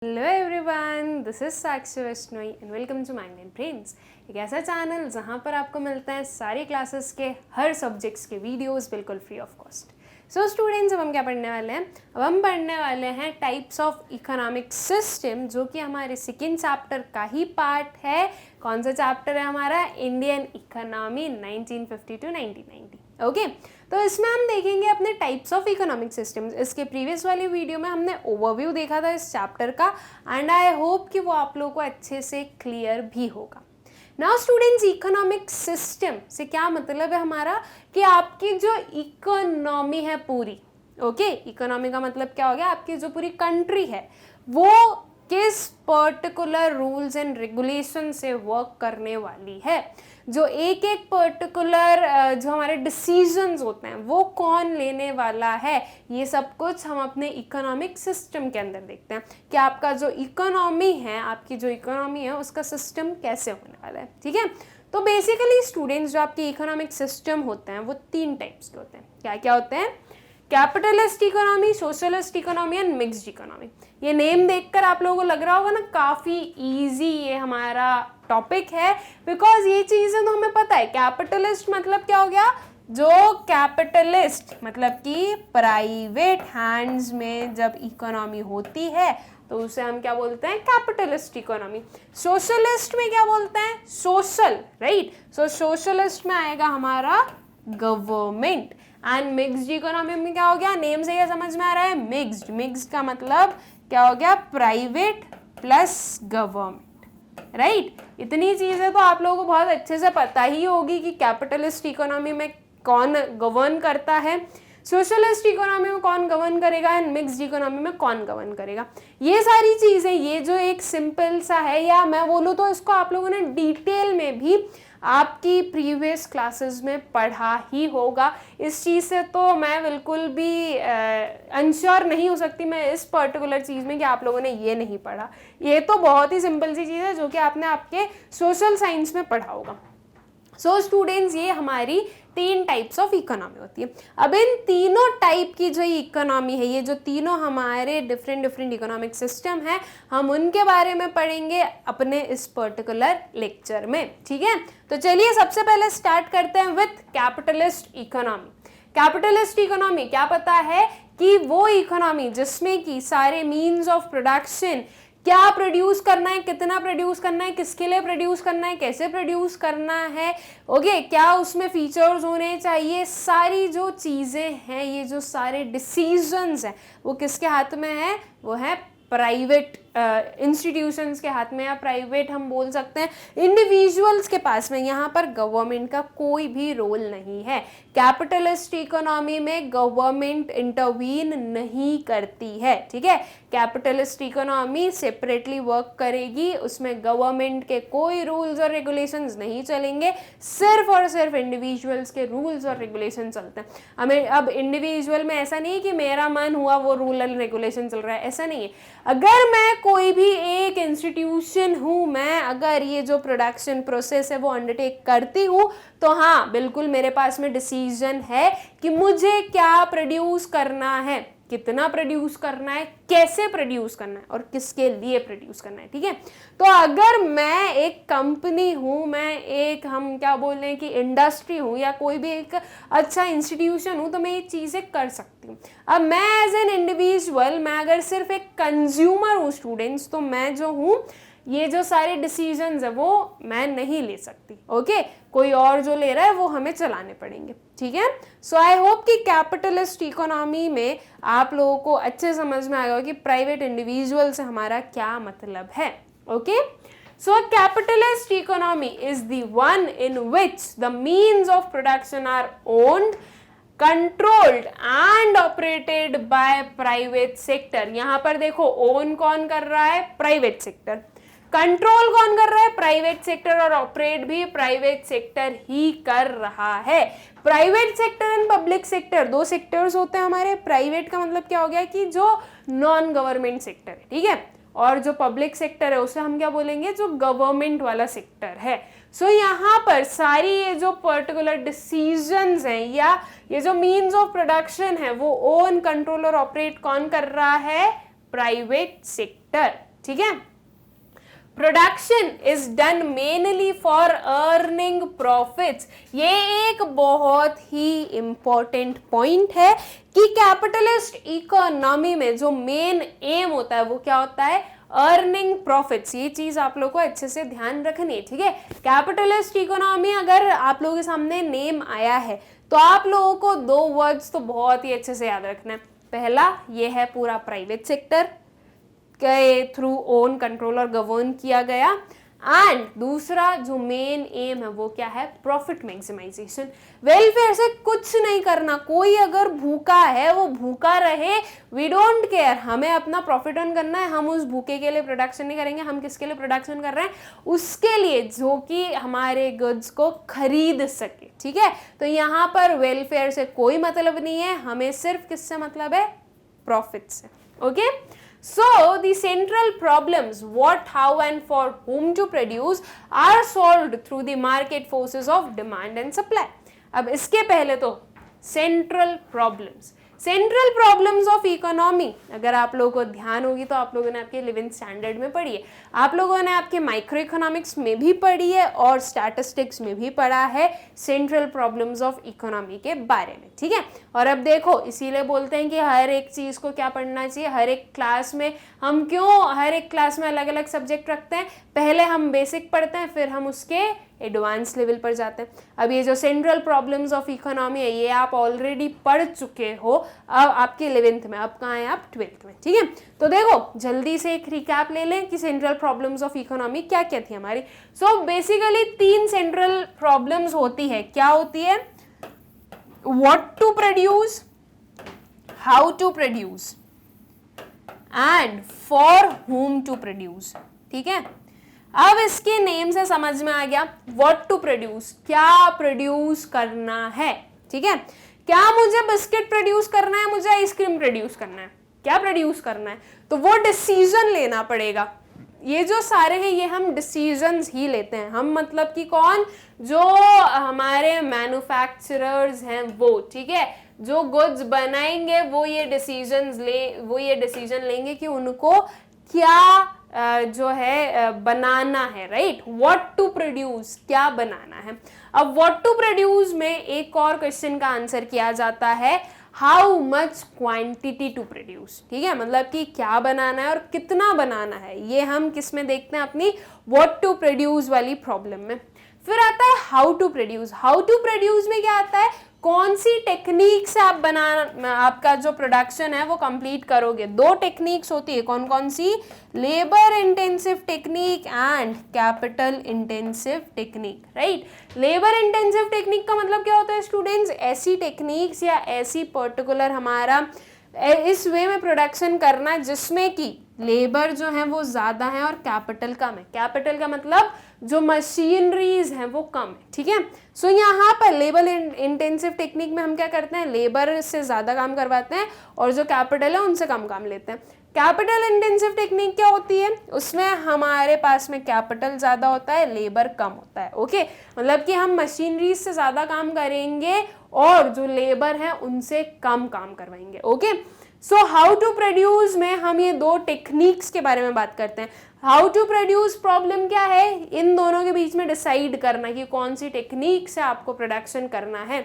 Hello everyone, this is Sakshi Vaishnoi and welcome to mind and brains, एक ऐसा channel जहां पर आपको मिलते हैं सारी क्लासेस के हर सब्जेक्ट्स के वीडियोस बिल्कुल free of cost. So students, अब हम क्या पढ़ने वाले हैं? अब हम पढ़ने वाले हैं टाइप्स ऑफ इकोनॉमिक सिस्टम, जो कि हमारे सेकेंड चैप्टर का ही पार्ट है। कौन सा चैप्टर है हमारा? Indian economy 1950 to 1990। ओके, तो इसमें हम देखेंगे अपने टाइप्स ऑफ इकोनॉमिक सिस्टम्स। इसके प्रीवियस वाली वीडियो में हमने ओवरव्यू देखा था इस चैप्टर का, एंड आई होप कि वो आप लोगों को अच्छे से क्लियर भी होगा। नाउ स्टूडेंट्स, इकोनॉमिक सिस्टम से क्या मतलब है हमारा? कि आपकी जो इकोनॉमी है पूरी, ओके, इकोनॉमी का मतलब क्या हो गया? आपकी जो पूरी कंट्री है वो किस पर्टिकुलर रूल्स एंड रेगुलेशन से वर्क करने वाली है। जो एक एक पर्टिकुलर जो हमारे डिसीजंस होते हैं वो कौन लेने वाला है, ये सब कुछ हम अपने इकोनॉमिक सिस्टम के अंदर देखते हैं कि आपका जो इकोनॉमी है, आपकी जो इकोनॉमी है उसका सिस्टम कैसे होने वाला है। ठीक है, तो बेसिकली स्टूडेंट्स, जो आपके इकोनॉमिक सिस्टम होते हैं वो तीन टाइप्स के होते हैं। क्या क्या होते हैं? Capitalist economy, socialist economy and mixed economy. ये नेम देखकर आप लोगों को लग रहा होगा ना काफ़ी इजी ये हमारा टॉपिक है, बिकॉज ये चीज़ें तो हमें पता है। कैपिटलिस्ट मतलब क्या हो गया? जो कैपिटलिस्ट मतलब कि प्राइवेट हैंड्स में जब इकोनॉमी होती है तो उसे हम क्या बोलते हैं? Capitalist economy. सोशलिस्ट में क्या बोलते हैं? Social, right. सो सोशलिस्ट में आएगा हमारा गवर्नमेंट। एंड मिक्स्ड इकोनॉमी में क्या हो गया? नेम से क्या समझ में आ रहा है? मिक्स्ड। मिक्स्ड का मतलब क्या हो गया? Private plus government, right. इतनी चीजें तो आप लोगों को बहुत अच्छे से पता ही होगी कि कैपिटलिस्ट इकोनॉमी में कौन गवर्न करता है, सोशलिस्ट इकोनॉमी में कौन गवर्न करेगा, एंड मिक्स्ड इकोनॉमी में कौन गवर्न करेगा। ये सारी चीजें, ये जो एक सिंपल सा है, या मैं बोलूँ तो इसको आप लोगों ने डिटेल में भी आपकी प्रीवियस क्लासेस में पढ़ा ही होगा। इस चीज़ से तो मैं बिल्कुल भी अनश्योर नहीं हो सकती मैं इस पर्टिकुलर चीज़ में कि आप लोगों ने ये नहीं पढ़ा। ये तो बहुत ही सिंपल सी चीज़ है जो कि आपने आपके सोशल साइंस में पढ़ा होगा। सो स्टूडेंट्स, ये हमारी तीन टाइप्स ऑफ इकोनॉमी होती है। अब इन तीनों टाइप की जो इकोनॉमी है, ये जो तीनों हमारे डिफरेंट डिफरेंट इकोनॉमिक सिस्टम है, हम उनके बारे में पढ़ेंगे अपने इस पर्टिकुलर लेक्चर में। ठीक है, तो चलिए सबसे पहले स्टार्ट करते हैं with capitalist economy. Capitalist economy क्या पता है? कि वो इकोनॉमी जिसमें कि सारे मीन्स ऑफ प्रोडक्शन, क्या प्रोड्यूस करना है, कितना प्रोड्यूस करना है, किसके लिए प्रोड्यूस करना है, कैसे प्रोड्यूस करना है, ओके, क्या उसमें फीचर्स होने चाहिए, सारी जो चीज़ें हैं, ये जो सारे डिसीजंस हैं वो किसके हाथ में है? वो है प्राइवेट इंस्टीट्यूशंस के हाथ में, या प्राइवेट हम बोल सकते हैं इंडिविजुअल्स के पास में। यहाँ पर गवर्नमेंट का कोई भी रोल नहीं है। कैपिटलिस्ट इकोनॉमी में गवर्नमेंट इंटरवीन नहीं करती है। ठीक है, कैपिटलिस्ट इकोनॉमी सेपरेटली वर्क करेगी, उसमें गवर्नमेंट के कोई रूल्स और रेगुलेशंस नहीं चलेंगे, सिर्फ और सिर्फ इंडिविजुअल्स के रूल्स और रेगुलेशन चलते हैं। हमें अब इंडिविजुअल में ऐसा नहीं है कि मेरा मन हुआ वो रूल एंड रेगुलेशन चल रहा है, ऐसा नहीं है। अगर मैं कोई भी एक इंस्टीट्यूशन हूँ, मैं अगर ये जो प्रोडक्शन प्रोसेस है वो अंडरटेक करती हूँ, तो हाँ बिल्कुल मेरे पास में डिसीजन है कि मुझे क्या प्रोड्यूस करना है, कितना प्रोड्यूस करना है, कैसे प्रोड्यूस करना है और किसके लिए प्रोड्यूस करना है। ठीक है, तो अगर मैं एक कंपनी हूँ, मैं एक, हम क्या बोल रहे हैं कि इंडस्ट्री हूँ, या कोई भी एक अच्छा इंस्टीट्यूशन हूँ, तो मैं ये चीज़ें कर सकती हूँ। अब मैं एज एन इंडिविजुअल, मैं अगर सिर्फ एक कंज्यूमर हूँ स्टूडेंट्स, तो मैं जो हूँ ये जो सारे डिसीजंस है वो मैं नहीं ले सकती। ओके, कोई और जो ले रहा है वो हमें चलाने पड़ेंगे। ठीक है, सो आई होप कि कैपिटलिस्ट इकोनॉमी में आप लोगों को अच्छे समझ में आएगा कि प्राइवेट इंडिविजुअल से हमारा क्या मतलब है। Okay, so capitalist economy is the one in which the means of production are owned, controlled and operated by private sector. यहां पर देखो, ओन कौन कर रहा है? Private sector. कंट्रोल कौन कर रहा है? Private sector. और ऑपरेट भी प्राइवेट सेक्टर ही कर रहा है। Private sector and public sector दो सेक्टर्स होते हैं हमारे। प्राइवेट का मतलब क्या हो गया? कि जो नॉन गवर्नमेंट सेक्टर है, ठीक है, और जो पब्लिक सेक्टर है उसे हम क्या बोलेंगे? जो गवर्नमेंट वाला सेक्टर है। सो यहाँ पर सारी ये जो पर्टिकुलर डिसीजंस हैं, या ये जो मीन्स ऑफ प्रोडक्शन है, वो ओन, कंट्रोल और ऑपरेट कौन कर रहा है? Private sector. ठीक है। Production is done mainly for earning profits. ये एक बहुत ही इंपॉर्टेंट पॉइंट है कि कैपिटलिस्ट इकोनॉमी में जो मेन एम होता है वो क्या होता है, अर्निंग प्रॉफिट्स। ये चीज आप लोगों को अच्छे से ध्यान रखनी है, ठीक है। कैपिटलिस्ट इकोनॉमी अगर आप लोगों के सामने नेम आया है तो आप लोगों को दो वर्ड्स तो बहुत ही अच्छे से याद रखना है। पहला ये है पूरा प्राइवेट सेक्टर के थ्रू ओन, कंट्रोल और गवर्न किया गया, एंड दूसरा जो मेन एम है वो क्या है, प्रॉफिट मैक्सिमाइजेशन। वेलफेयर से कुछ नहीं करना, कोई अगर भूखा है वो भूखा रहे, वी डोंट केयर, हमें अपना प्रॉफिट अर्न करना है। हम उस भूखे के लिए प्रोडक्शन नहीं करेंगे, हम किसके लिए प्रोडक्शन कर रहे हैं, उसके लिए जो कि हमारे गुड्स को खरीद सके, ठीक है। तो यहाँ पर वेलफेयर से कोई मतलब नहीं है, हमें सिर्फ किससे मतलब है, प्रॉफिट से, okay. So the central problems, what, how and for whom to produce, are solved through the market forces of demand and supply. अब इसके पहले तो central problems of economy अगर आप लोगों को ध्यान होगी तो आप लोगों ने आपके 11th स्टैंडर्ड में पढ़ी है, आप लोगों ने आपके माइक्रो इकोनॉमिक्स में भी पढ़ी है और स्टैटिस्टिक्स में भी पढ़ा है सेंट्रल प्रॉब्लम्स ऑफ इकोनॉमी के बारे में, ठीक है। और अब देखो, इसीलिए बोलते हैं कि हर एक चीज को क्या पढ़ना चाहिए, हर एक क्लास में हम क्यों हर एक क्लास में अलग अलग सब्जेक्ट रखते हैं, पहले हम बेसिक पढ़ते हैं फिर हम उसके एडवांस लेवल पर जाते हैं। अब ये जो सेंट्रल प्रॉब्लम्स ऑफ इकोनॉमी है ये आप ऑलरेडी पढ़ चुके हो, अब आपके 11th में, अब कहाँ है आप 12th में, ठीक है। तो देखो जल्दी से एक रिकैप ले लें कि सेंट्रल प्रॉब्लम्स ऑफ इकोनॉमी क्या क्या थी हमारी। सो बेसिकली 3 सेंट्रल प्रॉब्लम्स होती है, क्या होती है, what to produce, how to produce and for whom to produce, ठीक है। अब इसके नेम से समझ में आ गया, व्हाट टू प्रोड्यूस, क्या प्रोड्यूस करना है, ठीक है। क्या मुझे बिस्किट प्रोड्यूस करना है, मुझे आइसक्रीम प्रोड्यूस करना है, क्या प्रोड्यूस करना है, तो वो डिसीजन लेना पड़ेगा। ये जो सारे हैं ये हम डिसीजंस ही लेते हैं, हम मतलब कि कौन, जो हमारे मैन्युफैक्चरर्स हैं वो, ठीक है, जो गुड्स बनाएंगे वो ये डिसीजन लेंगे कि उनको क्या जो है बनाना है, राइट। व्हाट टू प्रोड्यूस, क्या बनाना है। अब व्हाट टू प्रोड्यूस में एक और क्वेश्चन का आंसर किया जाता है, how much quantity to produce, ठीक है, मतलब कि क्या बनाना है और कितना बनाना है, ये हम किस में देखते हैं, अपनी व्हाट टू प्रोड्यूस वाली प्रॉब्लम में। फिर आता है how to produce. How to produce में क्या आता है, कौन सी टेक्निक से आप आपका जो प्रोडक्शन है वो कंप्लीट करोगे। 2 टेक्निक्स होती है, कौन कौन सी, labour intensive technique and capital intensive technique, right. Labour intensive technique का मतलब क्या होता है स्टूडेंट्स, ऐसी टेक्निक्स या ऐसी पर्टिकुलर हमारा इस वे में प्रोडक्शन करना जिसमें कि लेबर जो है वो ज्यादा है और कैपिटल कम है। कैपिटल का मतलब जो मशीनरीज हैं वो कम है, ठीक है। सो यहाँ पर लेबर इंटेंसिव टेक्निक में हम क्या करते हैं, लेबर से ज्यादा काम करवाते हैं और जो कैपिटल है उनसे कम काम लेते हैं। कैपिटल इंटेंसिव टेक्निक क्या होती है, उसमें हमारे पास में कैपिटल ज्यादा होता है, लेबर कम होता है, ओके। मतलब कि हम मशीनरी से ज्यादा काम करेंगे और जो लेबर है उनसे कम काम करवाएंगे, okay. So how to produce में हम ये 2 टेक्निक्स के बारे में बात करते हैं। हाउ टू प्रोड्यूस प्रॉब्लम क्या है, इन दोनों के बीच में डिसाइड करना कि कौन सी टेक्निक से आपको प्रोडक्शन करना है।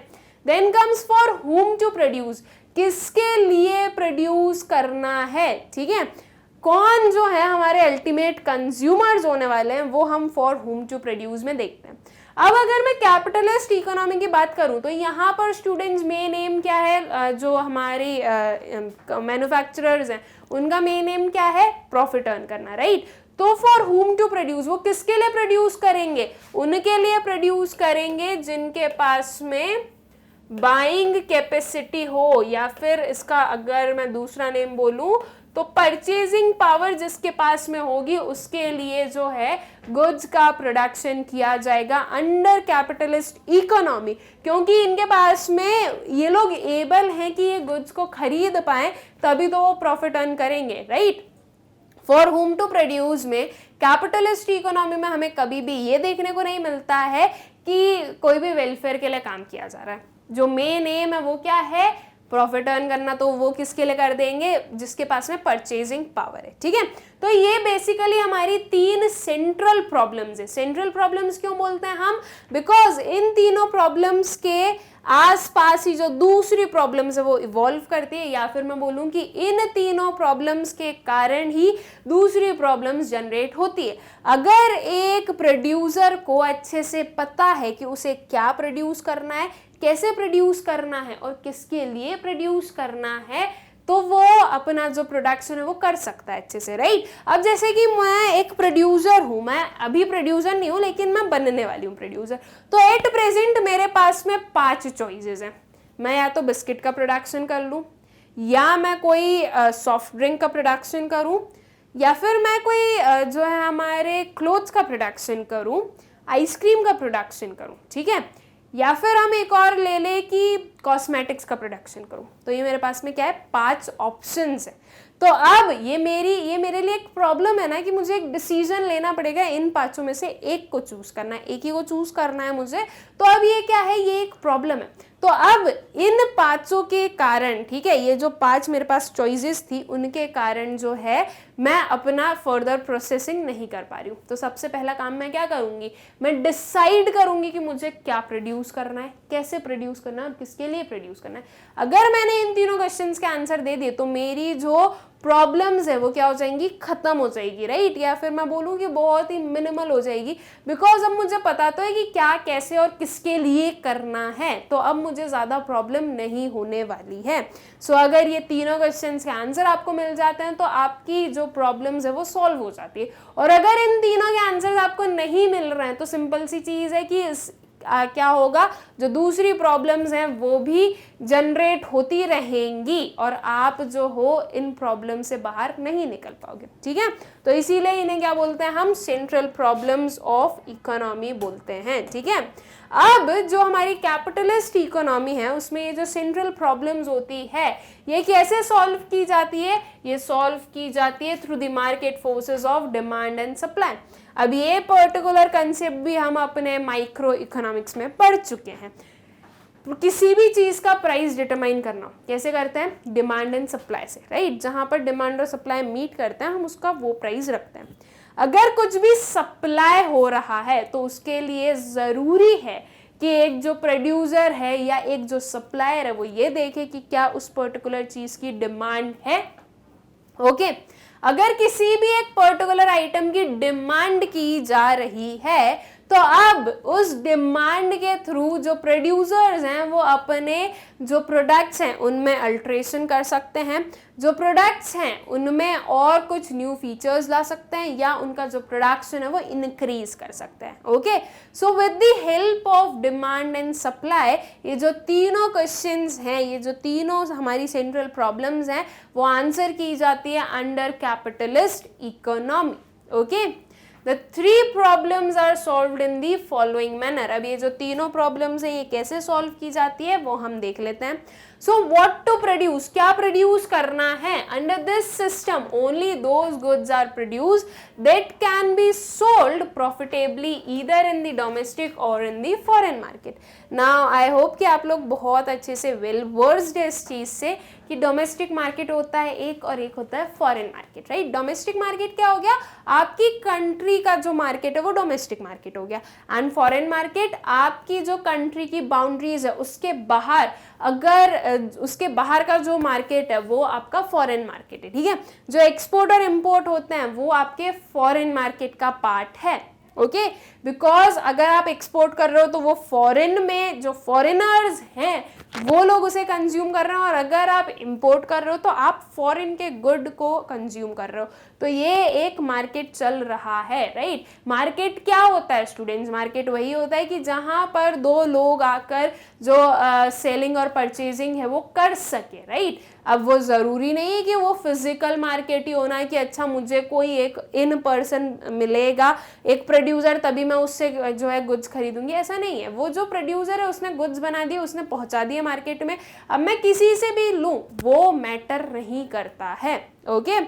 Then comes for whom to produce, किसके लिए प्रोड्यूस करना है, ठीक है। कौन जो है हमारे अल्टीमेट कंज्यूमर्स होने वाले हैं वो हम फॉर whom टू प्रोड्यूस में देखते हैं। अब अगर मैं कैपिटलिस्ट इकोनॉमी की बात करूं तो यहाँ पर स्टूडेंट्स मेन एम क्या है, जो हमारी मैन्युफैक्चरर्स हैं उनका मेन एम क्या है, प्रॉफिट अर्न करना, राइट। तो फॉर whom टू प्रोड्यूस, वो किसके लिए प्रोड्यूस करेंगे, उनके लिए प्रोड्यूस करेंगे जिनके पास में बाइंग कैपेसिटी हो, या फिर इसका अगर मैं दूसरा नेम बोलूं तो परचेजिंग पावर जिसके पास में होगी उसके लिए जो है गुड्स का प्रोडक्शन किया जाएगा अंडर कैपिटलिस्ट इकोनॉमी, क्योंकि इनके पास में ये लोग एबल हैं कि ये गुड्स को खरीद पाए, तभी तो वो प्रॉफिट अर्न करेंगे, right. For whom to produce में कैपिटलिस्ट इकोनॉमी में हमें कभी भी ये देखने को नहीं मिलता है कि कोई भी वेलफेयर के लिए काम किया जा रहा है। जो मेन एम है वो क्या है, प्रॉफिट अर्न करना तो वो किसके लिए कर देंगे, जिसके पास में परचेजिंग पावर है, ठीक है। तो ये बेसिकली हमारी 3 सेंट्रल प्रॉब्लम्स है। सेंट्रल प्रॉब्लम्स क्यों बोलते हैं हम, बिकॉज इन तीनों प्रॉब्लम्स के आसपास ही जो दूसरी प्रॉब्लम्स है वो इवॉल्व करती है, या फिर मैं बोलूं कि इन तीनों प्रॉब्लम्स के कारण ही दूसरी प्रॉब्लम्स जनरेट होती है। अगर एक प्रोड्यूसर को अच्छे से पता है कि उसे क्या प्रोड्यूस करना है, कैसे प्रोड्यूस करना है और किसके लिए प्रोड्यूस करना है, तो वो अपना जो प्रोडक्शन है वो कर सकता है अच्छे से, राइट। अब जैसे कि मैं एक प्रोड्यूसर हूँ, मैं अभी प्रोड्यूसर नहीं हूँ लेकिन मैं बनने वाली हूँ प्रोड्यूसर, तो एट प्रेजेंट मेरे पास में 5 चॉइसेस हैं। मैं या तो बिस्किट का प्रोडक्शन कर लूँ, या मैं कोई सॉफ्ट ड्रिंक का प्रोडक्शन करूँ, या फिर मैं कोई जो है हमारे क्लोथ्स का प्रोडक्शन करूँ, आइसक्रीम का प्रोडक्शन करूँ, ठीक है, या फिर हम एक और ले लें कि कॉस्मेटिक्स का प्रोडक्शन करूं। तो ये मेरे पास में क्या है, 5 ऑप्शंस है। तो अब ये मेरे लिए एक प्रॉब्लम है ना कि मुझे एक डिसीजन लेना पड़ेगा, इन 5 में से एक को चूज करना है, एक ही को चूज करना है मुझे। तो अब ये क्या है, ये एक प्रॉब्लम है। तो अब इन 5 के कारण, ठीक है, ये जो 5 मेरे पास चॉइसेस थी उनके कारण जो है मैं अपना फर्दर प्रोसेसिंग नहीं कर पा रही हूँ। तो सबसे पहला काम मैं क्या करूँगी, मैं डिसाइड करूँगी कि मुझे क्या प्रोड्यूस करना है, कैसे प्रोड्यूस करना है और किसके लिए प्रोड्यूस करना है। अगर मैंने इन तीनों क्वेश्चंस के आंसर दे दिए तो मेरी जो प्रॉब्लम्स है वो क्या हो जाएंगी, खत्म हो जाएगी, राइट। या फिर मैं बोलूँ कि बहुत ही मिनिमल हो जाएगी, बिकॉज अब मुझे पता तो है कि क्या, कैसे और किसके लिए करना है, तो अब मुझे ज़्यादा प्रॉब्लम नहीं होने वाली है। सो अगर ये तीनों क्वेश्चंस के आंसर आपको मिल जाते हैं तो आपकी जो प्रॉब्लम्स है वो सॉल्व हो जाती है। और अगर इन तीनों के आंसर आपको नहीं मिल रहे हैं तो सिंपल सी चीज़ है कि क्या होगा, जो दूसरी प्रॉब्लम्स हैं वो भी जनरेट होती रहेंगी और आप जो हो इन प्रॉब्लम से बाहर नहीं निकल पाओगे, ठीक है। तो इसीलिए इन्हें क्या बोलते हैं हम, सेंट्रल प्रॉब्लम्स ऑफ इकोनॉमी बोलते हैं, ठीक है। अब जो हमारी कैपिटलिस्ट इकोनॉमी है उसमें ये जो सेंट्रल प्रॉब्लम्स होती है ये कैसे सॉल्व की जाती है, ये सॉल्व की जाती है through the market forces of demand and supply. अब ये पर्टिकुलर कंसेप्ट भी हम अपने माइक्रो इकोनॉमिक्स में पढ़ चुके हैं। किसी भी चीज का प्राइस डिटरमाइन करना कैसे करते हैं, डिमांड एंड सप्लाई से, राइट। जहां पर डिमांड और सप्लाई मीट करते हैं हम उसका वो प्राइस रखते हैं। अगर कुछ भी सप्लाई हो रहा है तो उसके लिए जरूरी है कि एक जो प्रोड्यूसर है या एक जो सप्लायर है वो ये देखे कि क्या उस पर्टिकुलर चीज की डिमांड है, ओके। अगर किसी भी एक पर्टिकुलर आइटम की डिमांड की जा रही है तो अब उस डिमांड के थ्रू जो प्रोड्यूसर्स हैं वो अपने जो प्रोडक्ट्स हैं उनमें अल्ट्रेशन कर सकते हैं, जो प्रोडक्ट्स हैं उनमें और कुछ न्यू फीचर्स ला सकते हैं या उनका जो प्रोडक्शन है वो इंक्रीज कर सकते हैं, okay. So with the help of demand and supply ये जो तीनों क्वेश्चंस हैं, ये जो तीनों हमारी सेंट्रल प्रॉब्लम्स हैं वो आंसर की जाती है under capitalist economy, okay. The 3 problems are solved in the following manner। अब ये जो तीनों प्रॉब्लम्स हैं ये कैसे सॉल्व की जाती है वो हम देख लेते हैं। So what to produce, क्या प्रोड्यूस करना है, under this system only those goods are produced that can be sold profitably either in the domestic or in the foreign market। Now I hope कि आप लोग बहुत अच्छे से well versed है इस चीज से कि डोमेस्टिक मार्केट होता है एक और एक होता है foreign market, right. Domestic market क्या हो गया, आपकी कंट्री का जो मार्केट है वो डोमेस्टिक मार्केट हो गया, एंड फॉरेन मार्केट आपकी जो कंट्री की बाउंड्रीज है उसके बाहर, अगर उसके बाहर का जो मार्केट है वो आपका फॉरेन मार्केट है, ठीक है। जो एक्सपोर्ट और इंपोर्ट होते हैं वो आपके फॉरेन मार्केट का पार्ट है, ओके। बिकॉज अगर आप एक्सपोर्ट कर रहे हो तो वो फॉरेन में जो फॉरेनर्स हैं वो लोग उसे कंज्यूम कर रहे हैं, और अगर आप इंपोर्ट कर रहे हो तो आप फॉरेन के गुड को कंज्यूम कर रहे हो। तो ये एक मार्केट चल रहा है, राइट। मार्केट क्या होता है स्टूडेंट्स, मार्केट वही होता है कि जहां पर 2 लोग आकर जो सेलिंग और परचेजिंग है वो कर सके, राइट। अब वो ज़रूरी नहीं है कि वो फिजिकल मार्केट ही होना है कि अच्छा मुझे कोई एक इन पर्सन मिलेगा, एक प्रोड्यूसर, तभी मैं उससे जो है गुड्स खरीदूंगी, ऐसा नहीं है। वो जो प्रोड्यूसर है उसने गुड्स बना दिए, उसने पहुंचा दिए मार्केट में, अब मैं किसी से भी लूँ वो मैटर नहीं करता है, ओके।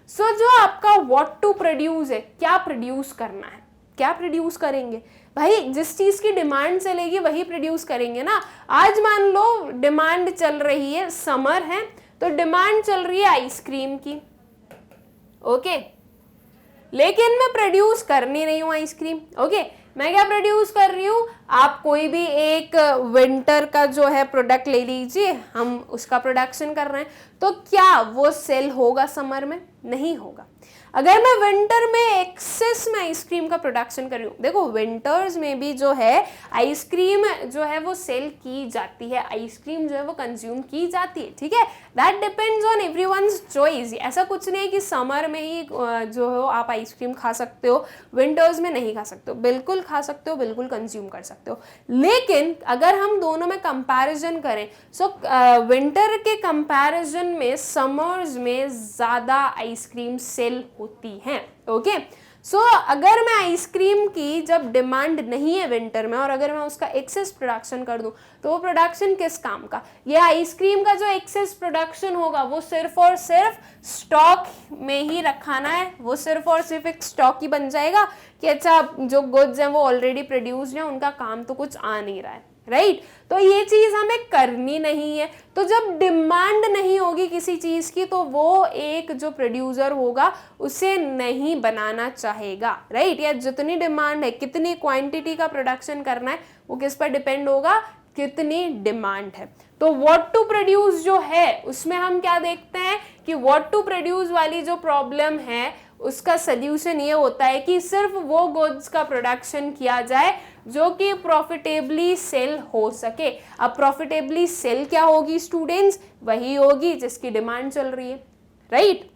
सो जो आपका व्हाट टू प्रोड्यूस है, क्या प्रोड्यूस करना है, क्या प्रोड्यूस करेंगे, भाई जिस चीज की डिमांड चलेगी वही प्रोड्यूस करेंगे ना। आज मान लो डिमांड चल रही है, समर है तो डिमांड चल रही है आइसक्रीम की, ओके, लेकिन मैं प्रोड्यूस करनी नहीं हूं आइसक्रीम, ओके। मैं क्या प्रोड्यूस कर रही हूं, आप कोई भी एक विंटर का जो है प्रोडक्ट ले लीजिए, हम उसका प्रोडक्शन कर रहे हैं, तो क्या वो सेल होगा समर में? नहीं होगा। अगर मैं विंटर में एक्सेस में आइसक्रीम का प्रोडक्शन कर रही हूँ, देखो विंटर्स में भी जो है आइसक्रीम जो है वो सेल की जाती है, आइसक्रीम जो है वो कंज्यूम की जाती है, ठीक है। That depends on everyone's choice. ऐसा कुछ नहीं कि समर में ही जो है आप आइसक्रीम खा सकते हो, विंटर्स में नहीं खा सकते हो, बिल्कुल खा सकते हो, बिल्कुल कंज्यूम कर सकते हो। लेकिन अगर हम दोनों में कंपैरिजन करें, सो विंटर के कंपैरिजन में समर्स में ज़्यादा आइसक्रीम सेल होती हैं, ओके। सो अगर मैं आइसक्रीम की जब डिमांड नहीं है विंटर में और अगर मैं उसका एक्सेस प्रोडक्शन कर दूं, तो वो प्रोडक्शन किस काम का? ये आइसक्रीम का जो एक्सेस प्रोडक्शन होगा वो सिर्फ और सिर्फ स्टॉक में ही रखाना है, वो सिर्फ और सिर्फ एक स्टॉक ही बन जाएगा कि अच्छा जो गुड्स हैं वो ऑलरेडी प्रोड्यूस्ड हैं, उनका काम तो कुछ आ नहीं रहा है, राइट। तो ये चीज हमें करनी नहीं है। तो जब डिमांड नहीं होगी किसी चीज की तो वो एक जो प्रोड्यूसर होगा उसे नहीं बनाना चाहेगा, राइट। या जितनी डिमांड है, कितनी क्वांटिटी का प्रोडक्शन करना है, वो किस पर डिपेंड होगा, कितनी डिमांड है। तो व्हाट टू प्रोड्यूस जो है उसमें हम क्या देखते हैं कि व्हाट टू प्रोड्यूस वाली जो प्रॉब्लम है उसका सल्यूशन ये होता है कि सिर्फ वो गुड्स का प्रोडक्शन किया जाए जो कि प्रॉफिटेबली सेल हो सके। अब प्रॉफिटेबली सेल क्या होगी स्टूडेंट्स? वही होगी जिसकी डिमांड चल रही है, राइट।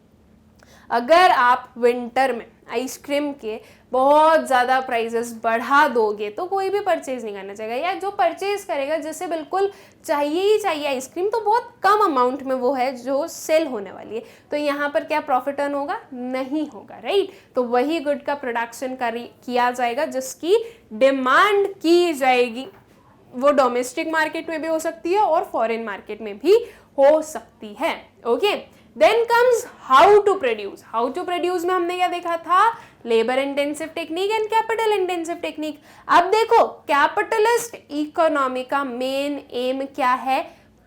अगर आप विंटर में आइसक्रीम के बहुत ज़्यादा प्राइसेस बढ़ा दोगे तो कोई भी परचेज नहीं करना चाहेगा, या जो परचेज करेगा जिसे बिल्कुल चाहिए ही चाहिए आइसक्रीम, तो बहुत कम अमाउंट में वो है जो सेल होने वाली है, तो यहाँ पर क्या प्रॉफिट अर्न होगा? नहीं होगा, राइट। तो वही गुड का प्रोडक्शन किया जाएगा जिसकी डिमांड की जाएगी। वो डोमेस्टिक मार्केट में भी हो सकती है और फॉरेन मार्केट में भी हो सकती है, okay. Then comes how to produce. How to produce में हमने क्या देखा था? Labour intensive technique and capital intensive technique. अब देखो कैपिटलिस्ट इकोनॉमी का मेन एम क्या है?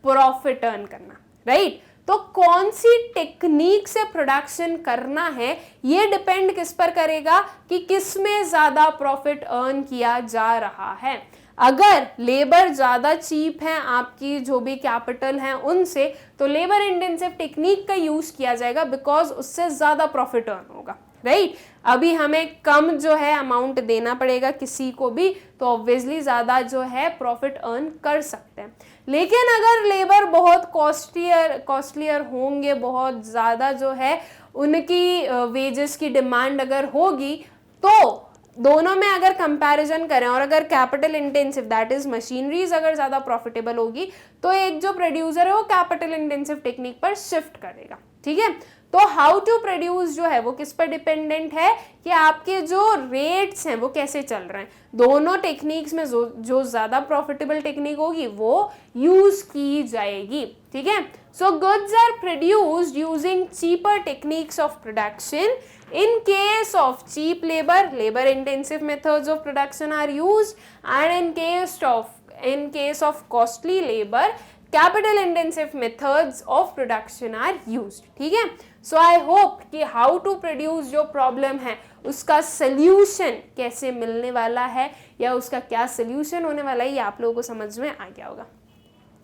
प्रॉफिट अर्न करना, राइट। तो कौन सी टेक्निक से प्रोडक्शन करना है ये डिपेंड किस पर करेगा कि किस में ज्यादा प्रॉफिट अर्न किया जा रहा है। अगर लेबर ज़्यादा चीप है आपकी जो भी कैपिटल है उनसे, तो लेबर इंटेंसिव टेक्निक का यूज़ किया जाएगा बिकॉज उससे ज़्यादा प्रॉफिट अर्न होगा, राइट। अभी हमें कम जो है अमाउंट देना पड़ेगा किसी को भी, तो ऑब्वियसली ज़्यादा जो है प्रॉफिट अर्न कर सकते हैं। लेकिन अगर लेबर बहुत कॉस्टलियर होंगे, बहुत ज़्यादा जो है उनकी वेजेस की डिमांड अगर होगी, तो दोनों में अगर कंपैरिजन करें और अगर capital intensive that is machineries अगर ज़्यादा प्रॉफिटेबल होगी, तो एक जो प्रोड्यूसर है वो कैपिटल इंटेंसिव टेक्निक पर शिफ्ट करेगा, ठीक है। तो हाउ टू प्रोड्यूस जो है वो किस पर डिपेंडेंट है कि आपके जो रेट्स हैं वो कैसे चल रहे हैं। दोनों टेक्निक्स में जो ज़्यादा प्रॉफिटेबल टेक्निक होगी वो यूज़ की जाएगी, ठीक है। So goods are produced using cheaper techniques of production. In case of cheap labor intensive methods of production are used, and in case of costly labor, capital intensive methods of production are used. ठीक है. So I hope कि how to produce जो problem है उसका solution कैसे मिलने वाला है या उसका क्या solution होने वाला है ये आप लोगों को समझ में आ गया होगा.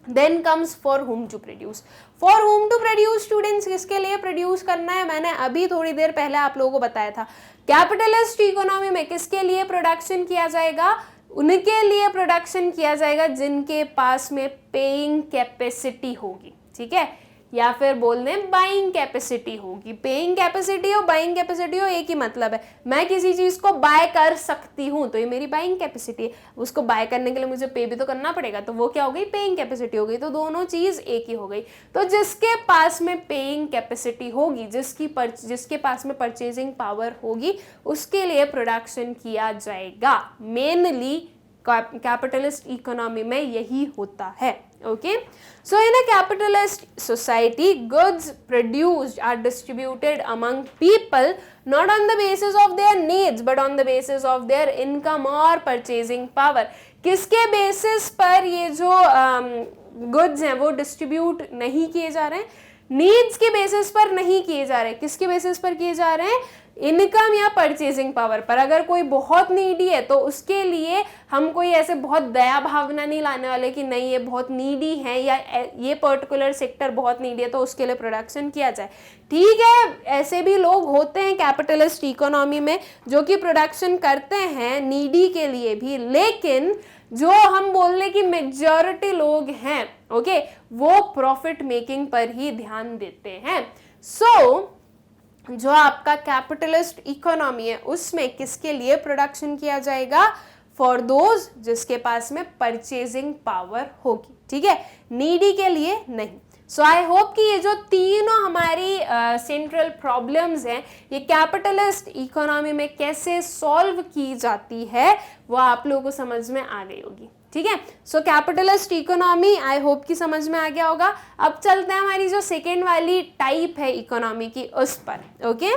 Then comes for whom to produce. For whom to produce students, किसके लिए प्रोड्यूस करना है? मैंने अभी थोड़ी देर पहले आप लोगों को बताया था. कैपिटलिस्ट इकोनॉमी में किसके लिए प्रोडक्शन किया जाएगा? उनके लिए प्रोडक्शन किया जाएगा जिनके पास में पेइंग कैपेसिटी होगी, ठीक है, या फिर बोल दें बाइंग कैपेसिटी होगी. पेइंग कैपेसिटी और बाइंग कैपेसिटी हो एक ही मतलब है. मैं किसी चीज़ को बाय कर सकती हूँ तो ये मेरी बाइंग कैपेसिटी है. उसको बाय करने के लिए मुझे पे भी तो करना पड़ेगा, तो वो क्या हो गई? पेइंग कैपेसिटी हो गई. तो दोनों चीज़ एक ही हो गई. तो जिसके पास में पेइंग कैपेसिटी होगी, जिसके पास में परचेजिंग पावर होगी, उसके लिए प्रोडक्शन किया जाएगा. मेनली कैपिटलिस्ट इकोनॉमी में यही होता है. Okay, so in a capitalist society, goods produced are distributed among people not on the basis of their needs but on the basis of their income or purchasing power. किसके basis पर ये जो goods हैं वो distribute नहीं किए जा रहे हैं? नीड्स के बेसिस पर नहीं किए जा रहे. किसके बेसिस पर किए जा रहे हैं? इनकम या परचेजिंग पावर पर. अगर कोई बहुत नीडी है तो उसके लिए हम कोई ऐसे बहुत दया भावना नहीं लाने वाले कि नहीं ये बहुत नीडी है या ये पर्टिकुलर सेक्टर बहुत नीडी है तो उसके लिए प्रोडक्शन किया जाए. ठीक है, ऐसे भी लोग होते हैं कैपिटलिस्ट इकोनॉमी में जो कि प्रोडक्शन करते हैं नीडी के लिए भी, लेकिन जो हम बोल रहे कि मेजॉरिटी लोग हैं ओके वो प्रॉफिट मेकिंग पर ही ध्यान देते हैं. सो जो आपका कैपिटलिस्ट इकोनॉमी है उसमें किसके लिए प्रोडक्शन किया जाएगा? फॉर दोज जिसके पास में परचेजिंग पावर होगी. ठीक है, नीडी के लिए नहीं. सो आई होप कि ये जो तीनों हमारी सेंट्रल प्रॉब्लम्स हैं ये कैपिटलिस्ट इकोनॉमी में कैसे सॉल्व की जाती है वो आप लोगों को समझ में आ गई होगी. ठीक है, सो कैपिटलिस्ट इकोनॉमी आई होप कि समझ में आ गया होगा. अब चलते हैं हमारी जो सेकेंड वाली टाइप है इकोनॉमी की उस पर. Okay,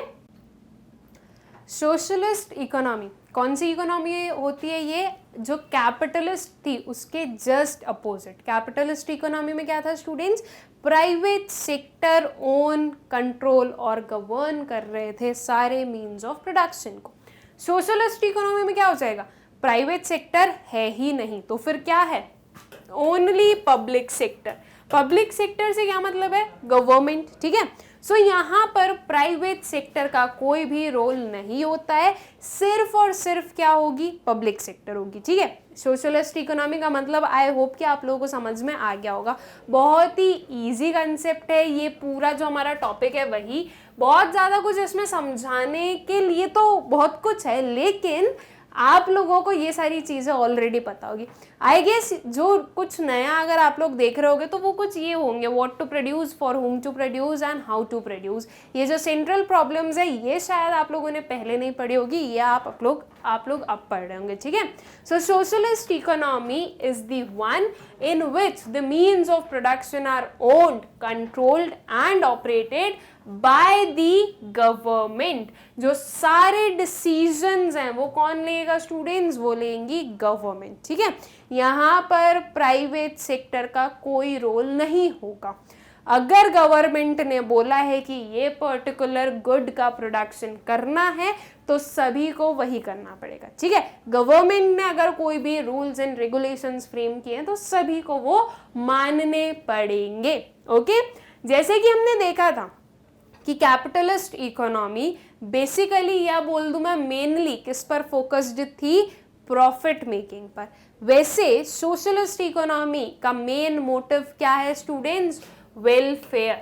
socialist economy. कौन सी इकोनॉमी होती है ये? जो कैपिटलिस्ट थी उसके जस्ट अपोजिट. कैपिटलिस्ट इकोनॉमी में क्या था students? Private sector own, control और गवर्न कर रहे थे सारे मीन्स ऑफ प्रोडक्शन को. सोशलिस्ट इकोनॉमी में क्या हो जाएगा? प्राइवेट सेक्टर है ही नहीं तो फिर क्या है? Only public sector. Public sector से क्या मतलब है? गवर्नमेंट. ठीक है, सो यहाँ पर प्राइवेट सेक्टर का कोई भी रोल नहीं होता है, सिर्फ और सिर्फ क्या होगी? पब्लिक सेक्टर होगी. ठीक है, सोशलिस्ट इकोनॉमी का मतलब आई होप कि आप लोगों को समझ में आ गया होगा. बहुत ही इजी कंसेप्ट है ये. पूरा जो हमारा टॉपिक है वही, बहुत ज़्यादा कुछ इसमें समझाने के लिए तो बहुत कुछ है, लेकिन आप लोगों को ये सारी चीज़ें ऑलरेडी पता होगी. आई गेस जो कुछ नया अगर आप लोग देख रहे होगे तो वो कुछ ये होंगे, what to produce, for whom to produce and how to produce. ये जो सेंट्रल प्रॉब्लम्स है ये शायद आप लोगों ने पहले नहीं पढ़ी होगी, ये आप लोग अब पढ़ रहे होंगे. ठीक है, so socialist economy is the one in which the means of production are owned, controlled and operated by the government. जो सारे डिसीजंस हैं वो कौन लेगा स्टूडेंट्स? वो लेंगी गवर्नमेंट. ठीक है, यहाँ पर प्राइवेट सेक्टर का कोई रोल नहीं होगा. अगर गवर्नमेंट ने बोला है कि ये पर्टिकुलर गुड का प्रोडक्शन करना है तो सभी को वही करना पड़ेगा. ठीक है, गवर्नमेंट ने अगर कोई भी रूल्स एंड रेगुलेशंस फ्रेम किए हैं तो सभी को वो मानने पड़ेंगे. ओके, जैसे कि हमने देखा था कि कैपिटलिस्ट इकोनॉमी बेसिकली या बोल दूं मैं मेनली किस पर फोकस्ड थी? प्रॉफिट मेकिंग पर. वैसे सोशलिस्ट इकोनॉमी का मेन मोटिव क्या है स्टूडेंट्स? वेलफेयर.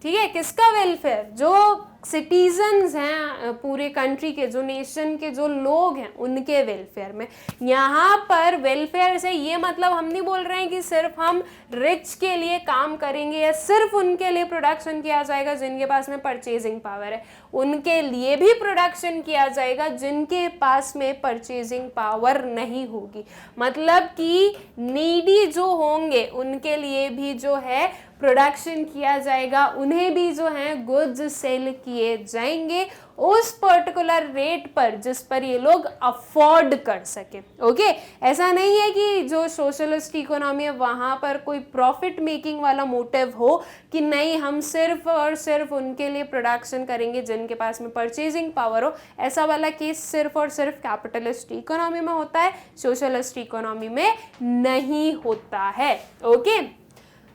ठीक है, किसका वेलफेयर? जो सिटीजन्स हैं पूरे कंट्री के, जो नेशन के जो लोग हैं उनके वेलफेयर में. यहाँ पर वेलफेयर से ये मतलब हम नहीं बोल रहे हैं कि सिर्फ हम रिच के लिए काम करेंगे या सिर्फ उनके लिए प्रोडक्शन किया जाएगा जिनके पास में परचेजिंग पावर है. उनके लिए भी प्रोडक्शन किया जाएगा जिनके पास में परचेजिंग पावर नहीं होगी. मतलब कि नीडी जो होंगे उनके लिए भी जो है प्रोडक्शन किया जाएगा, उन्हें भी जो है गुड्स सेल किए जाएंगे उस पर्टिकुलर रेट पर जिस पर ये लोग अफोर्ड कर सके. ओके, ऐसा नहीं है कि जो सोशलिस्ट इकोनॉमी है वहाँ पर कोई प्रॉफिट मेकिंग वाला मोटिव हो कि नहीं हम सिर्फ और सिर्फ उनके लिए प्रोडक्शन करेंगे जिनके पास में परचेजिंग पावर हो. ऐसा वाला केस सिर्फ और सिर्फ कैपिटलिस्ट इकोनॉमी में होता है, सोशलिस्ट इकोनॉमी में नहीं होता है. Okay,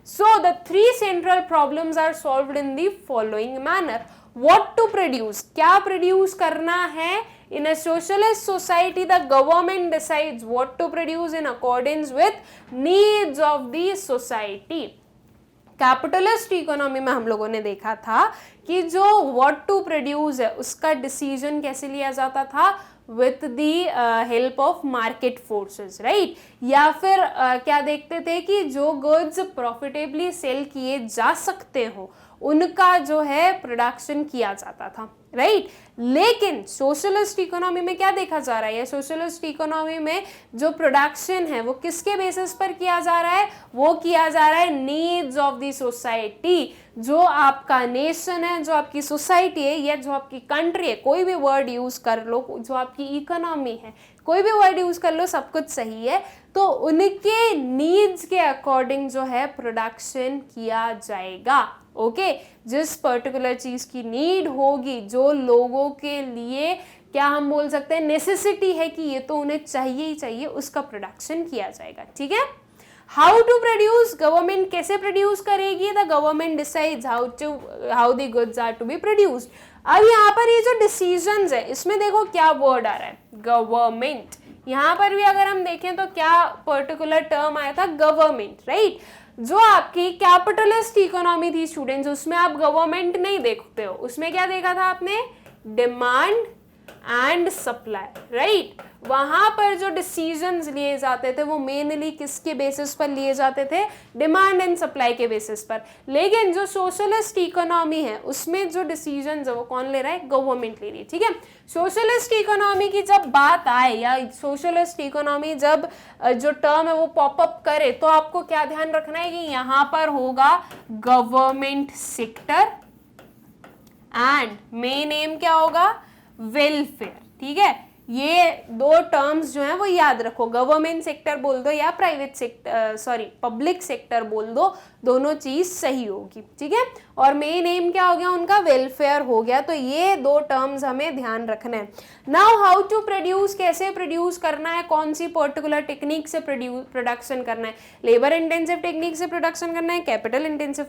so the three central problems are solved in the following manner. What to produce? क्या produce करना है? In a socialist society, the government decides what to produce in accordance with needs of the society. Capitalist economy में हम लोगों ने देखा था कि जो व्हाट टू प्रोड्यूस है उसका डिसीजन कैसे लिया जाता था? With the help of market forces, right. या फिर क्या देखते थे कि जो गुड्स प्रॉफिटेबली सेल किए जा सकते हो उनका जो है प्रोडक्शन किया जाता था. राइट लेकिन सोशलिस्ट इकोनॉमी में क्या देखा जा रहा है, सोशलिस्ट इकोनॉमी में जो प्रोडक्शन है वो किसके बेसिस पर किया जा रहा है, वो किया जा रहा है नीड्स ऑफ द सोसाइटी। जो आपका नेशन है, जो आपकी सोसाइटी है या जो आपकी कंट्री है, कोई भी वर्ड यूज कर लो, जो आपकी इकोनॉमी है, कोई भी वर्ड यूज कर लो, सब कुछ सही है, तो उनके नीड्स के अकॉर्डिंग जो है प्रोडक्शन किया जाएगा। ओके जिस पर्टिकुलर चीज की नीड होगी, जो लोगों के लिए क्या हम बोल सकते हैं नेसेसिटी है कि ये तो उन्हें चाहिए ही चाहिए, उसका प्रोडक्शन किया जाएगा। ठीक है, हाउ टू प्रोड्यूस, गवर्नमेंट कैसे प्रोड्यूस करेगी, the government decides how the goods are to be produced. अब यहाँ पर ये जो डिसीजंस है, इसमें देखो क्या वर्ड आ रहा है, गवर्नमेंट। यहाँ पर भी अगर हम देखें तो क्या पर्टिकुलर टर्म आया था, गवर्नमेंट, राइट। जो आपकी कैपिटलिस्ट इकोनॉमी थी स्टूडेंट्स, उसमें आप गवर्नमेंट नहीं देखते हो, उसमें क्या देखा था आपने, डिमांड एंड सप्लाई, राइट। वहां पर जो डिसीजंस लिए जाते थे वो मेनली किसके बेसिस पर लिए जाते थे, डिमांड एंड सप्लाई के बेसिस पर। लेकिन जो सोशलिस्ट इकोनॉमी है उसमें जो डिसीजंस है वो कौन ले रहा है, गवर्नमेंट ले रही है। ठीक है, सोशलिस्ट इकोनॉमी की जब बात आए या सोशलिस्ट इकोनॉमी जब जो टर्म है वो पॉपअप करे, तो आपको क्या ध्यान रखना है कि यहाँ पर होगा government sector and main aim क्या होगा, वेलफेयर। ठीक है, ये दो टर्म्स जो हैं वो याद रखो, गवर्नमेंट सेक्टर बोल दो या प्राइवेट सेक्टर पब्लिक सेक्टर बोल दो, दोनों चीज सही होगी। ठीक है, और मेन एम क्या हो गया उनका, वेलफेयर हो गया। तो ये दो टर्म्स हमें ध्यान रखना है। नाउ हाउ टू प्रोड्यूस, कैसे प्रोड्यूस करना है, कौन सी पर्टिकुलर टेक्निक से प्रोडक्शन करना है, लेबर इंटेंसिव टेक्निक से प्रोडक्शन करना है, कैपिटल इंटेंसिव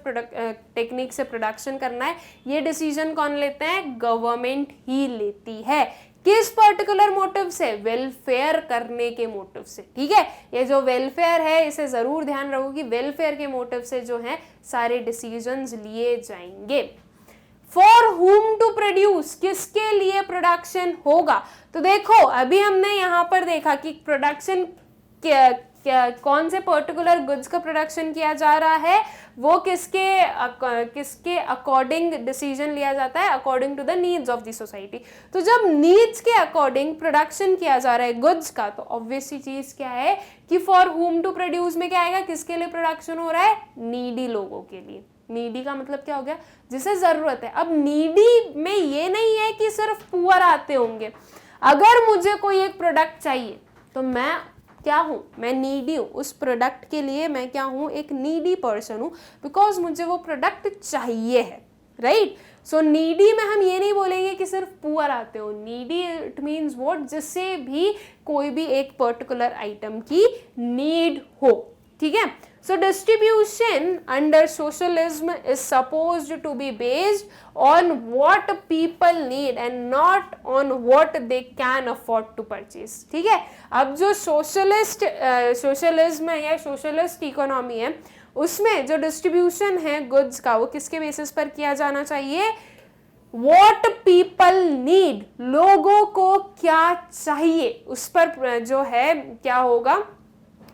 टेक्निक से प्रोडक्शन करना है, ये डिसीजन कौन लेते हैं, गवर्नमेंट ही लेती है। किस पर्टिकुलर मोटिव से, वेलफेयर करने के मोटिव से। ठीक है, ये जो वेलफेयर है इसे जरूर ध्यान रखो कि वेलफेयर के मोटिव से जो है सारे डिसीजंस लिए जाएंगे। फॉर हुम टू प्रोड्यूस, किसके लिए प्रोडक्शन होगा, तो देखो अभी हमने यहाँ पर देखा कि प्रोडक्शन कौन से पर्टिकुलर गुड्स का प्रोडक्शन किया जा रहा है, वो किसके अकॉर्डिंग डिसीजन लिया जाता है, according to the needs of the society. तो जब नीड्स के अकॉर्डिंग प्रोडक्शन किया जा रहा है गुड्स का, तो ऑब्वियसली चीज क्या है कि फॉर हुम टू प्रोड्यूस में क्या आएगा, किसके लिए प्रोडक्शन हो रहा है, नीडी लोगों के लिए। नीडी का मतलब क्या हो गया, जिसे जरूरत है। अब नीडी में ये नहीं है कि सिर्फ पुअर आते होंगे। अगर मुझे कोई एक प्रोडक्ट चाहिए तो मैं क्या हूँ, मैं नीडी हूँ, उस प्रोडक्ट के लिए मैं क्या हूँ, एक नीडी पर्सन हूँ, बिकॉज मुझे वो प्रोडक्ट चाहिए है, राइट। सो नीडी में हम ये नहीं बोलेंगे कि सिर्फ पुअर आते हो, नीडी इट मीन्स व्हाट, जिससे भी कोई भी एक पर्टिकुलर आइटम की नीड हो। ठीक है, so distribution under socialism is supposed to be based on what people need and not on what they can afford to purchase. ठीक है, अब जो सोशलिज्म है या सोशलिस्ट इकोनॉमी है, उसमें जो डिस्ट्रीब्यूशन है गुड्स का वो किसके बेसिस पर किया जाना चाहिए, What people need, लोगों को क्या चाहिए उस पर जो है क्या होगा,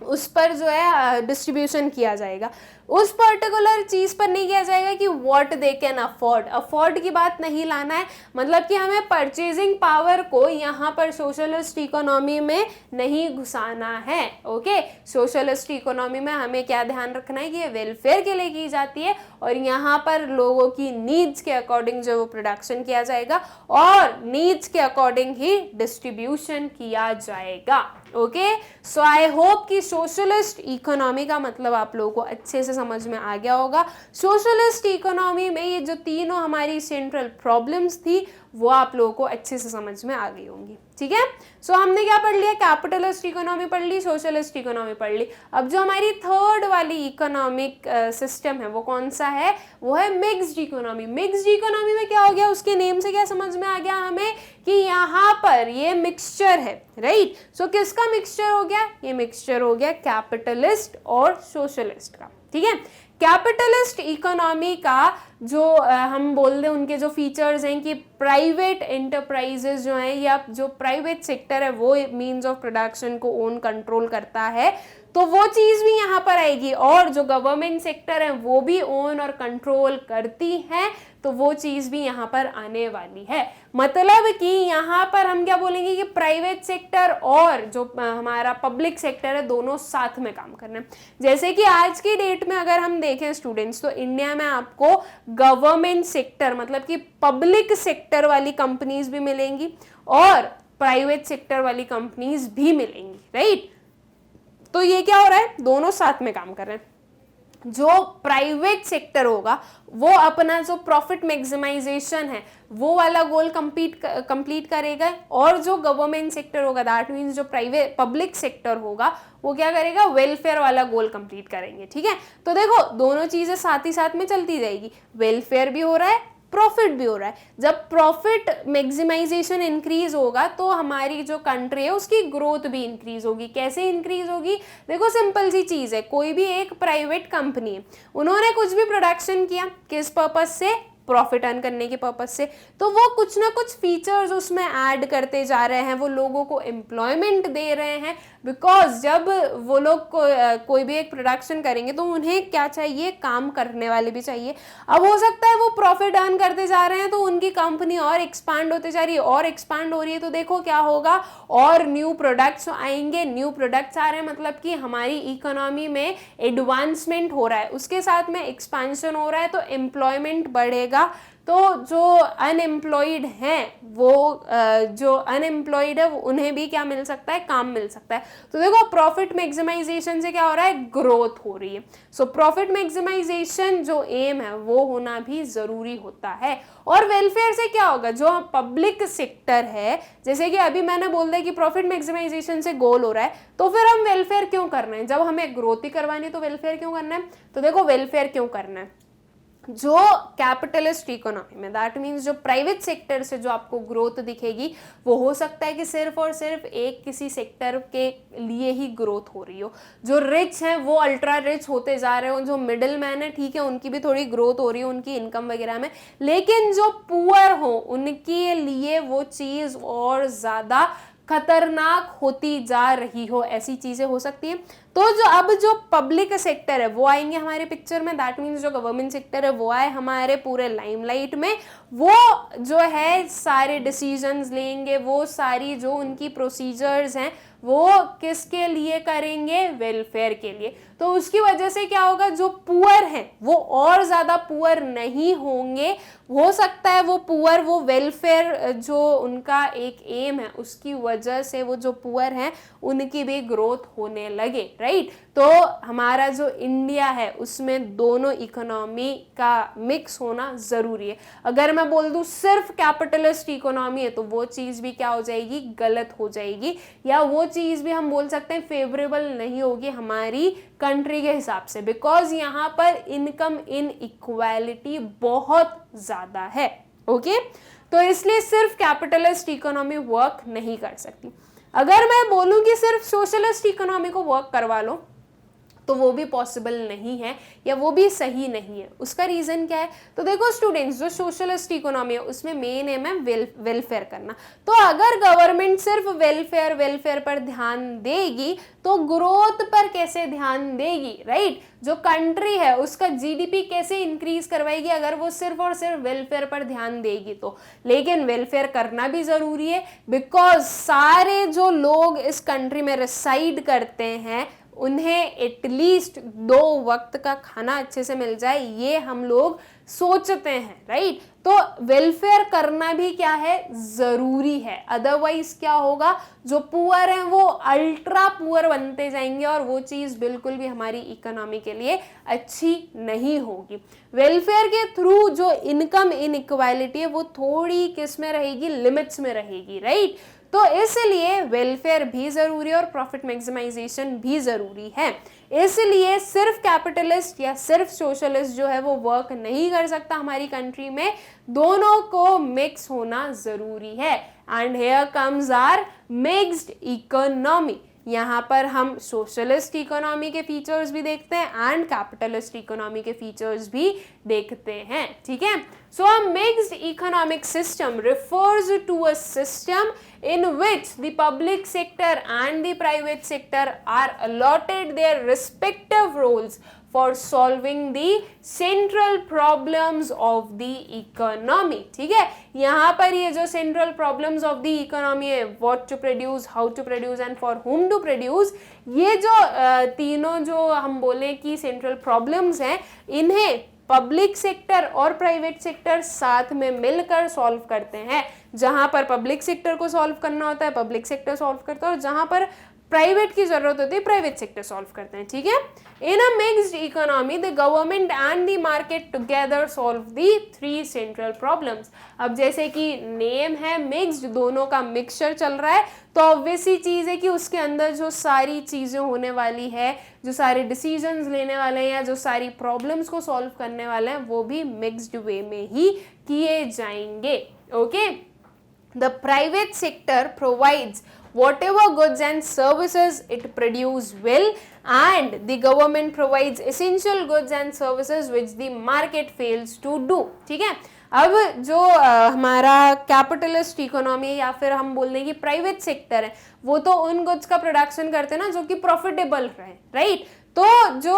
उस पर जो है डिस्ट्रीब्यूशन किया जाएगा। उस पर्टिकुलर चीज पर नहीं किया जाएगा कि what they can afford, afford की बात नहीं लाना है, मतलब कि हमें परचेजिंग पावर को यहाँ पर सोशलिस्ट इकोनॉमी में नहीं घुसाना है। ओके, सोशलिस्ट इकोनॉमी में हमें क्या ध्यान रखना है कि ये वेलफेयर के लिए की जाती है और यहाँ पर लोगों की नीड्स के अकॉर्डिंग जो वो प्रोडक्शन किया जाएगा और नीड्स के अकॉर्डिंग ही डिस्ट्रीब्यूशन किया जाएगा। ओके, सो आई होप कि सोशलिस्ट इकोनॉमी का मतलब आप लोगों को अच्छे से समझ में आ गया होगा। सोशलिस्ट इकोनॉमी में ये जो तीनों हमारी सेंट्रल प्रॉब्लम्स थी वो आप लोगों को अच्छे से समझ में आ गई होंगी। ठीक है, सो हमने क्या पढ़ लिया, कैपिटलिस्ट इकोनॉमी पढ़ ली, सोशलिस्ट इकोनॉमी पढ़ ली। अब जो हमारी थर्ड वाली इकोनॉमिक सिस्टम है वो कौन सा है, वो है मिक्स्ड इकोनॉमी। मिक्स्ड इकोनॉमी में क्या हो गया, उसके नेम से क्या समझ में आ गया हमें कि यहाँ पर ये मिक्सचर है, राइट। सो किसका मिक्सचर हो गया, ये मिक्सचर हो गया कैपिटलिस्ट और सोशलिस्ट का। ठीक है, कैपिटलिस्ट इकोनॉमी का जो हम बोल दें उनके जो फीचर्स हैं कि प्राइवेट एंटरप्राइजेस जो हैं या जो प्राइवेट सेक्टर है वो मीन्स ऑफ प्रोडक्शन को ओन कंट्रोल करता है। तो वो चीज भी यहाँ पर आएगी, और जो गवर्नमेंट सेक्टर है वो भी ओन और कंट्रोल करती है, तो वो चीज भी यहाँ पर आने वाली है। मतलब कि यहाँ पर हम क्या बोलेंगे कि प्राइवेट सेक्टर और जो हमारा पब्लिक सेक्टर है दोनों साथ में काम करना है। जैसे कि आज की डेट में अगर हम देखें स्टूडेंट्स, तो इंडिया में आपको गवर्नमेंट सेक्टर मतलब कि पब्लिक सेक्टर वाली कंपनीज भी मिलेंगी और प्राइवेट सेक्टर वाली कंपनीज भी मिलेंगी, राइट। तो ये क्या हो रहा है, दोनों साथ में काम कर रहे हैं। जो प्राइवेट सेक्टर होगा वो अपना जो प्रॉफिट मैक्सिमाइजेशन है वो वाला गोल कंप्लीट करेगा, और जो गवर्नमेंट सेक्टर होगा दैट मीन्स जो प्राइवेट पब्लिक सेक्टर होगा वो क्या करेगा, वेलफेयर वाला गोल कंप्लीट करेंगे, ठीक है। तो देखो दोनों चीजें साथ ही साथ में चलती जाएगी, वेलफेयर भी हो रहा है, प्रॉफिट भी हो रहा है। जब प्रॉफिट मैक्सिमाइजेशन इंक्रीज होगा तो हमारी जो कंट्री है उसकी ग्रोथ भी इंक्रीज होगी। कैसे इंक्रीज होगी, देखो सिंपल सी चीज है, कोई भी एक प्राइवेट कंपनी है, उन्होंने कुछ भी प्रोडक्शन किया, किस पर्पज से, प्रॉफिट अर्न करने के पर्पज से, तो वो कुछ ना कुछ फीचर्स उसमें ऐड करते जा रहे हैं, वो लोगों को एम्प्लॉयमेंट दे रहे हैं। बिकॉज जब वो लोग कोई भी एक प्रोडक्शन करेंगे तो उन्हें क्या चाहिए, काम करने वाले भी चाहिए। अब हो सकता है वो प्रॉफिट अर्न करते जा रहे हैं तो उनकी कंपनी और एक्सपांड होते जा रही है और एक्सपांड हो रही है, तो देखो क्या होगा, और न्यू प्रोडक्ट्स आएंगे, न्यू प्रोडक्ट्स आ रहे हैं, मतलब कि हमारी इकोनॉमी में एडवांसमेंट हो रहा है, उसके साथ में एक्सपेंशन हो रहा है, तो एम्प्लॉयमेंट बढ़ेगा। तो जो अनएम्प्लॉयड हैं वो जो अनएम्प्लॉयड है वो उन्हें भी क्या मिल सकता है, काम मिल सकता है। तो देखो प्रॉफिट मैक्सिमाइजेशन से क्या हो रहा है, ग्रोथ हो रही है। सो प्रॉफिट मैक्सिमाइजेशन जो एम है वो होना भी जरूरी होता है। और वेलफेयर से क्या होगा, जो पब्लिक सेक्टर है, जैसे कि अभी मैंने बोल दिया कि प्रॉफिट मैक्सिमाइजेशन से गोल हो रहा है, तो फिर हम वेलफेयर क्यों करना है, जब हमें ग्रोथ ही करवानी है तो वेलफेयर क्यों करना है। तो देखो वेलफेयर क्यों करना है, जो कैपिटलिस्ट इकोनॉमी में दैट मीन्स जो प्राइवेट सेक्टर से जो आपको ग्रोथ दिखेगी वो हो सकता है कि सिर्फ और सिर्फ एक किसी सेक्टर के लिए ही ग्रोथ हो रही हो। जो रिच है वो अल्ट्रा रिच होते जा रहे हो, जो मिडिल मैन है ठीक है उनकी भी थोड़ी ग्रोथ हो रही है उनकी इनकम वगैरह में, लेकिन जो पुअर हो उनके लिए वो चीज और ज्यादा खतरनाक होती जा रही हो, ऐसी चीजें हो सकती हैं। तो जो पब्लिक सेक्टर है वो आएंगे हमारे पिक्चर में, दैट मीन्स जो गवर्नमेंट सेक्टर है वो आए हमारे पूरे लाइमलाइट में, वो जो है सारे डिसीजंस लेंगे, वो सारी जो उनकी प्रोसीजर्स हैं वो किसके लिए करेंगे, वेलफेयर के लिए। तो उसकी वजह से क्या होगा, जो पुअर हैं वो और ज्यादा पुअर नहीं होंगे, हो सकता है वो पुअर वो वेलफेयर जो उनका एक एम है उसकी वजह से वो जो पुअर हैं उनकी भी ग्रोथ होने लगे, राइट। तो हमारा जो इंडिया है उसमें दोनों इकोनॉमी का मिक्स होना जरूरी है। अगर मैं बोल दूं सिर्फ कैपिटलिस्ट इकोनॉमी है तो वो चीज भी क्या हो जाएगी, गलत हो जाएगी, या वो चीज भी हम बोल सकते हैं फेवरेबल नहीं होगी हमारी कंट्री के हिसाब से, बिकॉज यहाँ पर इनकम इन इक्वालिटी बहुत ज्यादा है, ओके। तो इसलिए सिर्फ कैपिटलिस्ट इकोनॉमी वर्क नहीं कर सकती। अगर मैं बोलूं कि सिर्फ सोशलिस्ट इकोनॉमी को वर्क करवा लो तो वो भी पॉसिबल नहीं है या वो भी सही नहीं है। उसका रीजन क्या है, तो देखो स्टूडेंट्स जो सोशलिस्ट इकोनॉमी है उसमें मेन एम है वेलफेयर करना। तो अगर गवर्नमेंट सिर्फ वेलफेयर पर ध्यान देगी तो ग्रोथ पर कैसे ध्यान देगी, राइट। जो कंट्री है उसका जीडीपी कैसे इंक्रीज करवाएगी अगर वो सिर्फ और सिर्फ वेलफेयर पर ध्यान देगी तो। लेकिन वेलफेयर करना भी जरूरी है, बिकॉज सारे जो लोग इस कंट्री में रिसाइड करते हैं उन्हें एटलीस्ट 2 वक्त का खाना अच्छे से मिल जाए, ये हम लोग सोचते हैं, राइट। तो वेलफेयर करना भी क्या है, जरूरी है। अदरवाइज क्या होगा, जो पुअर हैं वो अल्ट्रा पुअर बनते जाएंगे और वो चीज बिल्कुल भी हमारी इकोनॉमी के लिए अच्छी नहीं होगी। वेलफेयर के थ्रू जो इनकम इनइक्वालिटी है वो थोड़ी किस में रहेगी, लिमिट्स में रहेगी, राइट। तो इसलिए वेलफेयर भी जरूरी है और प्रॉफिट मैक्सिमाइजेशन भी जरूरी है। इसलिए सिर्फ कैपिटलिस्ट या सिर्फ सोशलिस्ट जो है वो वर्क नहीं कर सकता हमारी कंट्री में, दोनों को मिक्स होना जरूरी है। And here comes our mixed economy. यहाँ पर हम सोशलिस्ट इकोनॉमी के फीचर्स भी देखते हैं एंड कैपिटलिस्ट इकोनॉमी के फीचर्स भी देखते हैं, ठीक है। So a mixed economic system refers to a system in which the public sector and the private sector are allotted their respective roles for solving the central problems of the economy, ठीक है। यहाँ पर ये जो central problems of the economy है, what to produce, how to produce and for whom to produce, ये जो तीनों जो हम बोले कि central problems हैं, इन्हें पब्लिक सेक्टर और प्राइवेट सेक्टर साथ में मिलकर सॉल्व करते हैं। जहां पर पब्लिक सेक्टर को सॉल्व करना होता है पब्लिक सेक्टर सॉल्व करता है, और जहां पर प्राइवेट की जरूरत होती है प्राइवेट सेक्टर सॉल्व करते हैं, ठीक है। In a mixed economy the government and the market together solve the three central problems. अब जैसे कि नेम है मिक्स्ड, दोनों का मिक्सचर चल रहा है, तो ऑब्वियस ही चीज है कि उसके अंदर जो सारी चीजें होने वाली है, जो सारे डिसीजंस लेने वाले हैं या जो सारी प्रॉब्लम्स को सॉल्व करने वाले हैं, वो भी मिक्स्ड वे में ही किए जाएंगे, okay. The private sector provides whatever goods and services it produce will, and the government provides essential goods and services which the market fails to do, ठीक है। अब जो हमारा कैपिटलिस्ट इकोनॉमी या फिर हम बोल दें कि प्राइवेट सेक्टर है, वो तो उन गुड्स का प्रोडक्शन करते हैं ना जो कि प्रॉफिटेबल रहे, राइट। तो जो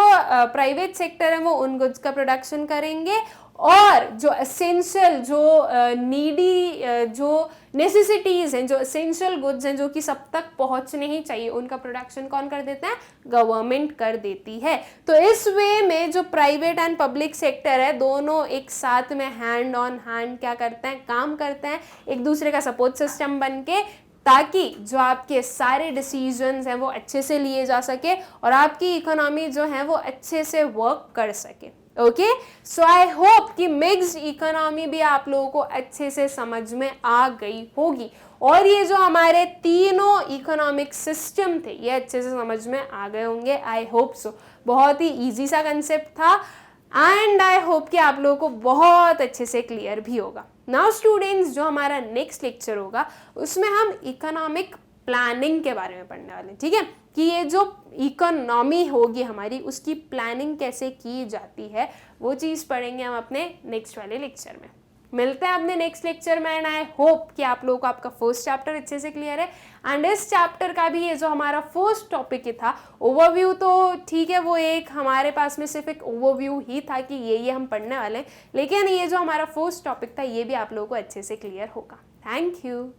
प्राइवेट सेक्टर है वो उन गुड्स का प्रोडक्शन करेंगे, और जो एसेंशियल, जो नीडी, जो नेसेसिटीज हैं, जो एसेंशियल गुड्स हैं जो कि सब तक पहुंचने ही चाहिए, उनका प्रोडक्शन कौन कर देता है? गवर्नमेंट कर देती है। तो इस वे में जो प्राइवेट एंड पब्लिक सेक्टर है, दोनों एक साथ में हैंड ऑन हैंड क्या करते हैं? काम करते हैं, एक दूसरे का सपोर्ट सिस्टम बन के, ताकि जो आपके सारे डिसीजंस हैं वो अच्छे से लिए जा सके और आपकी इकोनॉमी जो है वो अच्छे से वर्क कर सके, ओके। सो आई होप कि मिक्स्ड इकोनॉमी भी आप लोगों को अच्छे से समझ में आ गई होगी, और ये जो हमारे तीनों इकोनॉमिक सिस्टम थे ये अच्छे से समझ में आ गए होंगे, आई होप सो। बहुत ही इजी सा कंसेप्ट था एंड आई होप कि आप लोगों को बहुत अच्छे से क्लियर भी होगा। नाउ स्टूडेंट्स, जो हमारा नेक्स्ट लेक्चर होगा उसमें हम इकोनॉमिक प्लानिंग के बारे में पढ़ने वाले हैं, ठीक है, कि ये जो इकोनॉमी होगी हमारी उसकी प्लानिंग कैसे की जाती है, वो चीज़ पढ़ेंगे हम अपने नेक्स्ट वाले लेक्चर में। मिलते हैं अपने नेक्स्ट लेक्चर में, एंड आई होप कि आप लोगों को आपका फर्स्ट चैप्टर अच्छे से क्लियर है, एंड इस चैप्टर का भी ये जो हमारा फर्स्ट टॉपिक ही था ओवरव्यू, तो ठीक है वो एक हमारे पास में सिर्फ एक ओवरव्यू ही था कि ये हम पढ़ने वाले हैं, लेकिन ये जो हमारा फर्स्ट टॉपिक था ये भी आप लोगों को अच्छे से क्लियर होगा। Thank you.